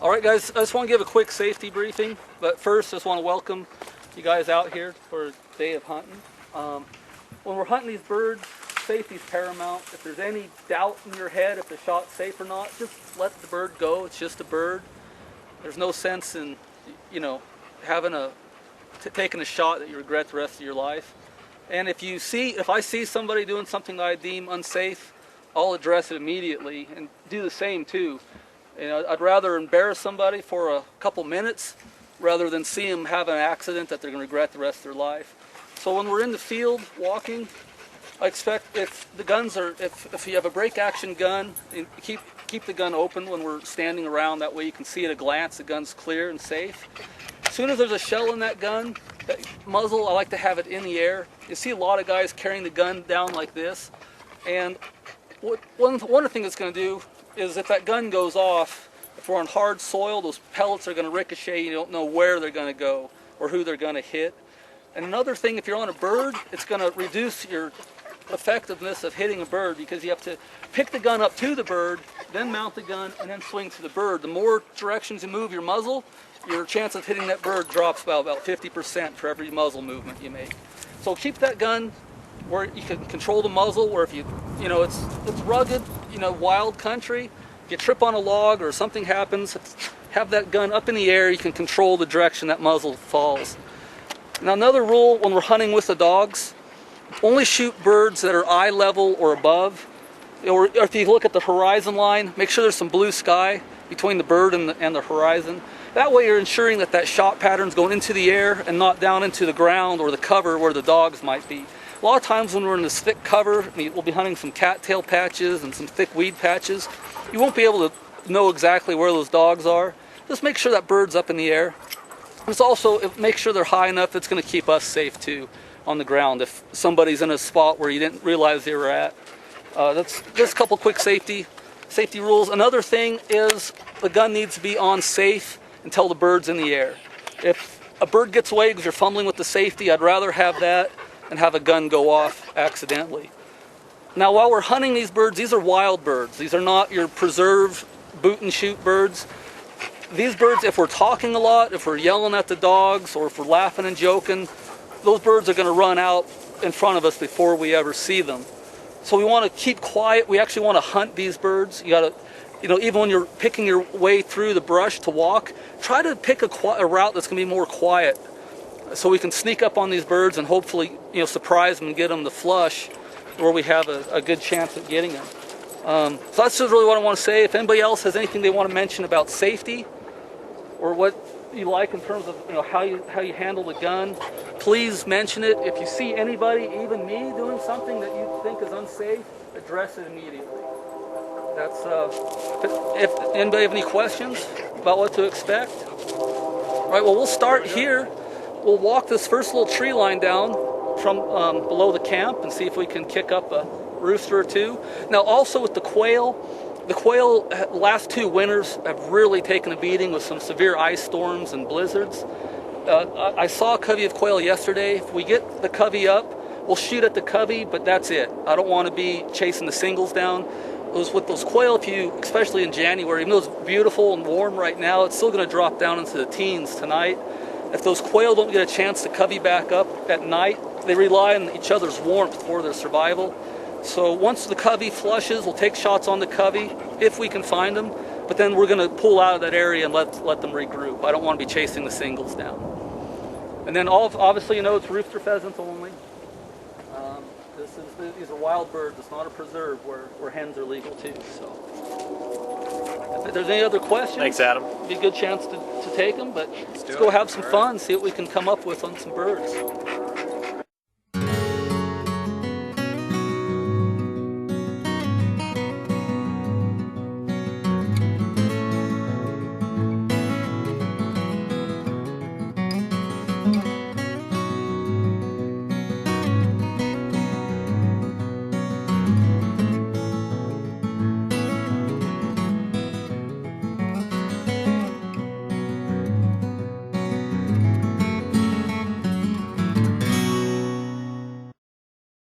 All right, guys, I just want to give a quick safety briefing, but first I just want to welcome you guys out here for a day of hunting. When we're hunting these birds, safety is paramount. If there's any doubt in your head if the shot's safe or not, just let the bird go. It's just a bird. There's no sense in, taking a shot that you regret the rest of your life. And if I see somebody doing something that I deem unsafe, I'll address it immediately and do the same too. I'd rather embarrass somebody for a couple minutes rather than see them have an accident that they're going to regret the rest of their life. So when we're in the field walking, I expect if you have a break action gun, keep the gun open when we're standing around. That way you can see at a glance the gun's clear and safe. As soon as there's a shell in that gun, that muzzle, I like to have it in the air. You see a lot of guys carrying the gun down like this, and one of the things it's going to do is if that gun goes off, if we're on hard soil, those pellets are going to ricochet. You don't know where they're going to go or who they're going to hit. And another thing, if you're on a bird, it's going to reduce your effectiveness of hitting a bird because you have to pick the gun up to the bird, then mount the gun, and then swing to the bird. The more directions you move your muzzle, your chance of hitting that bird drops by about 50% for every muzzle movement you make. So keep that gun where you can control the muzzle, where if it's rugged, wild country. If you trip on a log or something happens, have that gun up in the air. You can control the direction that muzzle falls. Now another rule when we're hunting with the dogs, only shoot birds that are eye level or above. Or if you look at the horizon line, make sure there's some blue sky between the bird and the horizon. That way you're ensuring that shot pattern's going into the air and not down into the ground or the cover where the dogs might be. A lot of times when we're in this thick cover, we'll be hunting some cattail patches and some thick weed patches, you won't be able to know exactly where those dogs are. Just make sure that bird's up in the air. It's also, make sure they're high enough, it's going to keep us safe too on the ground if somebody's in a spot where you didn't realize they were at. That's just a couple quick safety rules. Another thing is the gun needs to be on safe until the bird's in the air. If a bird gets away because you're fumbling with the safety, I'd rather have that and have a gun go off accidentally. Now while we're hunting these birds, these are wild birds. These are not your preserved boot and shoot birds. These birds, if we're talking a lot, if we're yelling at the dogs, or if we're laughing and joking, those birds are going to run out in front of us before we ever see them. So we want to keep quiet. We actually want to hunt these birds. You got to, even when you're picking your way through the brush to walk, try to pick a route that's going to be more quiet, so we can sneak up on these birds and hopefully, surprise them and get them to flush, where we have a good chance of getting them. So that's just really what I want to say. If anybody else has anything they want to mention about safety, or what you like in terms of how you handle the gun, please mention it. If you see anybody, even me, doing something that you think is unsafe, address it immediately. That's if anybody have any questions about what to expect. All right, well, we'll start here. We'll walk this first little tree line down from below the camp and see if we can kick up a rooster or two. Now also with the quail last 2 winters have really taken a beating with some severe ice storms and blizzards. I saw a covey of quail yesterday. If we get the covey up, we'll shoot at the covey, but that's it. I don't want to be chasing the singles down. With those quail, especially in January, even though it's beautiful and warm right now, it's still going to drop down into the teens tonight. If those quail don't get a chance to covey back up at night, they rely on each other's warmth for their survival. So once the covey flushes, we'll take shots on the covey if we can find them, but then we're going to pull out of that area and let them regroup. I don't want to be chasing the singles down. And then obviously, it's rooster pheasants only. These are wild birds. It's not a preserve where hens are legal too. So if there's any other questions, thanks, Adam. It'd be a good chance to take them, but let's go have some fun, see what we can come up with on some birds.